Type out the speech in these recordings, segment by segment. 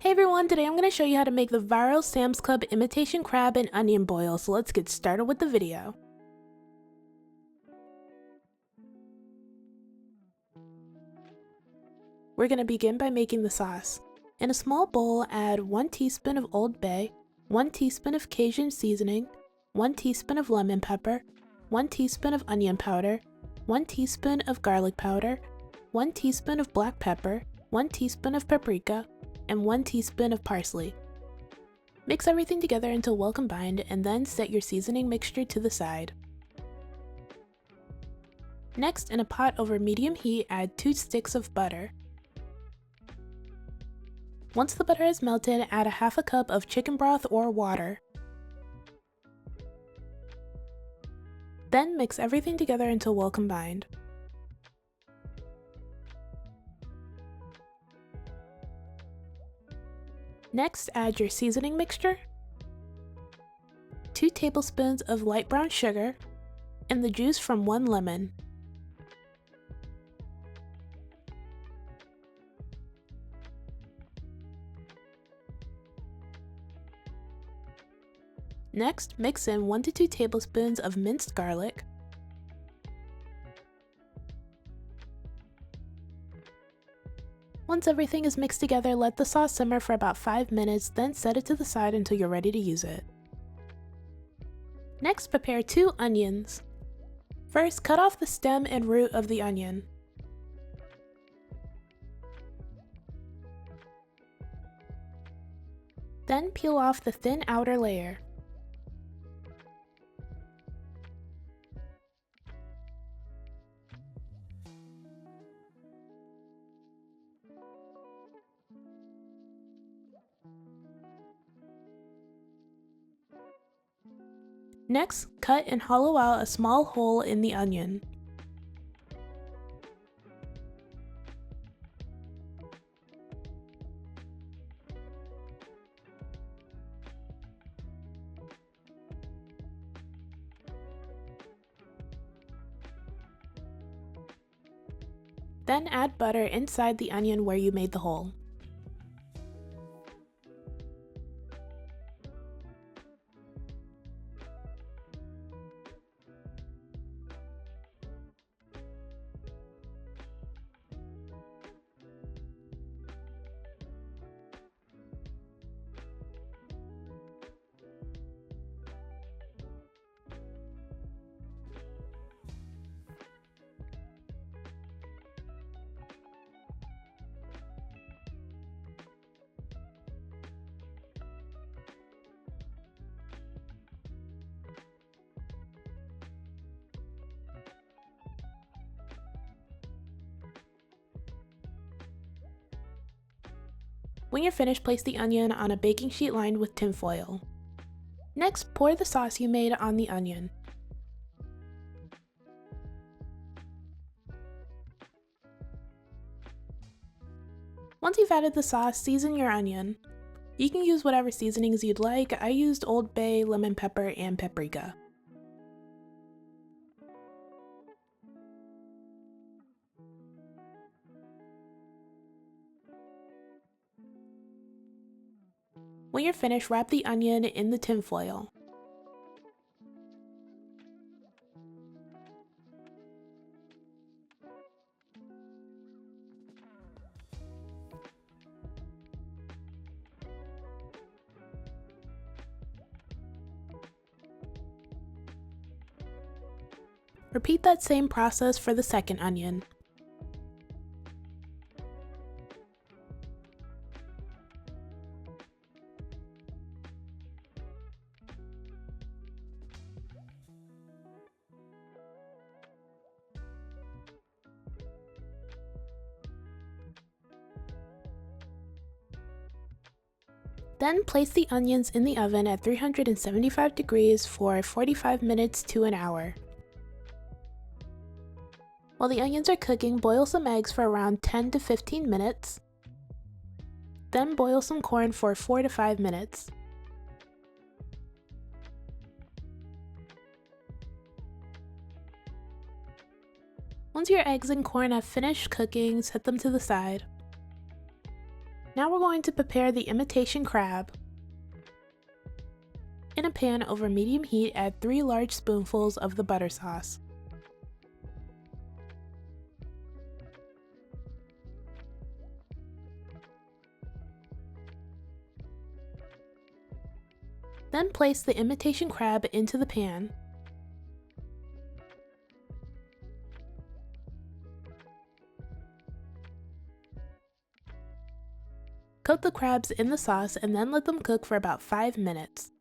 Hey everyone, today I'm going to show you how to make the viral Sam's Club imitation crab and onion boil, so let's get started with the video. We're going to begin by making the sauce. In a small bowl, add 1 teaspoon of Old Bay, 1 teaspoon of Cajun seasoning, 1 teaspoon of lemon pepper, 1 teaspoon of onion powder, 1 teaspoon of garlic powder, 1 teaspoon of black pepper, 1 teaspoon of paprika, and 1 teaspoon of parsley. Mix everything together until well combined and then set your seasoning mixture to the side. Next, in a pot over medium heat, add 2 sticks of butter. Once the butter is melted, add a half a cup of chicken broth or water. Then mix everything together until well combined. Next, add your seasoning mixture, 2 tablespoons of light brown sugar, and the juice from 1 lemon. Next, mix in 1 to 2 tablespoons of minced garlic, Once everything is mixed together, let the sauce simmer for about 5 minutes, then set it to the side until you're ready to use it. Next, prepare 2 onions. First, cut off the stem and root of the onion. Then peel off the thin outer layer. Next, cut and hollow out a small hole in the onion. Then add butter inside the onion where you made the hole. When you're finished, place the onion on a baking sheet lined with tin foil. Next, pour the sauce you made on the onion. Once you've added the sauce, season your onion. You can use whatever seasonings you'd like. I used Old Bay, lemon pepper, and paprika. When you're finished, wrap the onion in the tin foil. Repeat that same process for the second onion. Then place the onions in the oven at 375 degrees for 45 minutes to an hour. While the onions are cooking, boil some eggs for around 10 to 15 minutes. Then boil some corn for 4 to 5 minutes. Once your eggs and corn have finished cooking, set them to the side. Now we're going to prepare the imitation crab. In a pan over medium heat, add 3 large spoonfuls of the butter sauce. Then place the imitation crab into the pan. Coat the crabs in the sauce and then let them cook for about 5 minutes.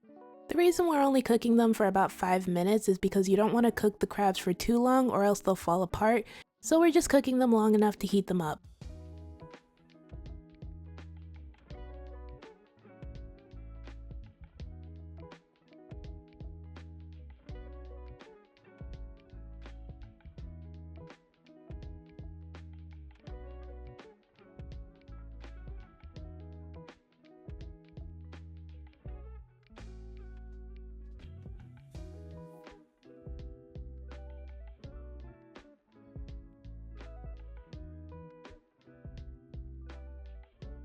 The reason we're only cooking them for about 5 minutes is because you don't want to cook the crabs for too long or else they'll fall apart, so we're just cooking them long enough to heat them up.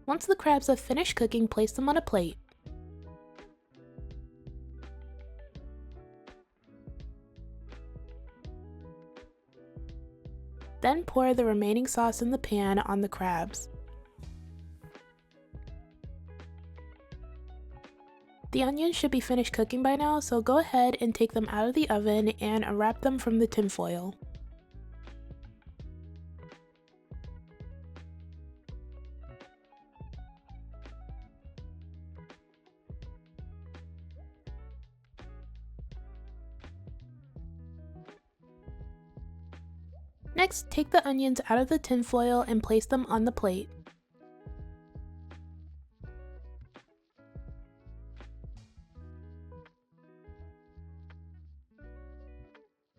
Once the crabs have finished cooking, place them on a plate. Then pour the remaining sauce in the pan on the crabs. The onions should be finished cooking by now, so go ahead and take them out of the oven and unwrap them from the tin foil. Next, take the onions out of the tin foil and place them on the plate.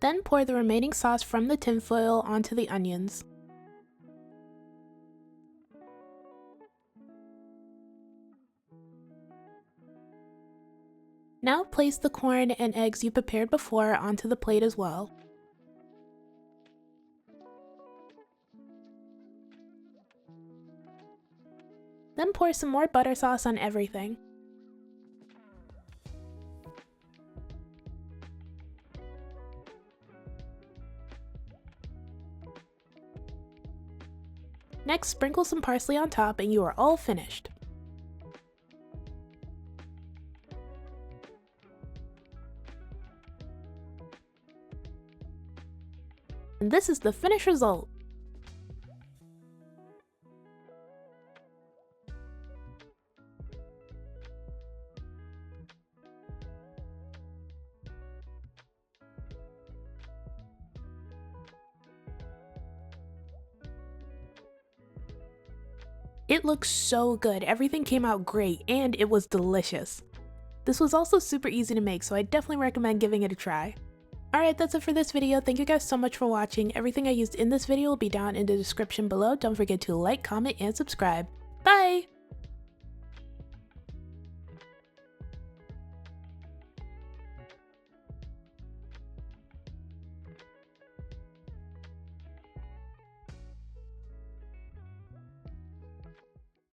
Then pour the remaining sauce from the tin foil onto the onions. Now place the corn and eggs you prepared before onto the plate as well. Then pour some more butter sauce on everything. Next, sprinkle some parsley on top and you are all finished. And this is the finished result. It looks so good, everything came out great, and it was delicious. This was also super easy to make, so I definitely recommend giving it a try. Alright, that's it for this video. Thank you guys so much for watching. Everything I used in this video will be down in the description below. Don't forget to like, comment, and subscribe. Bye!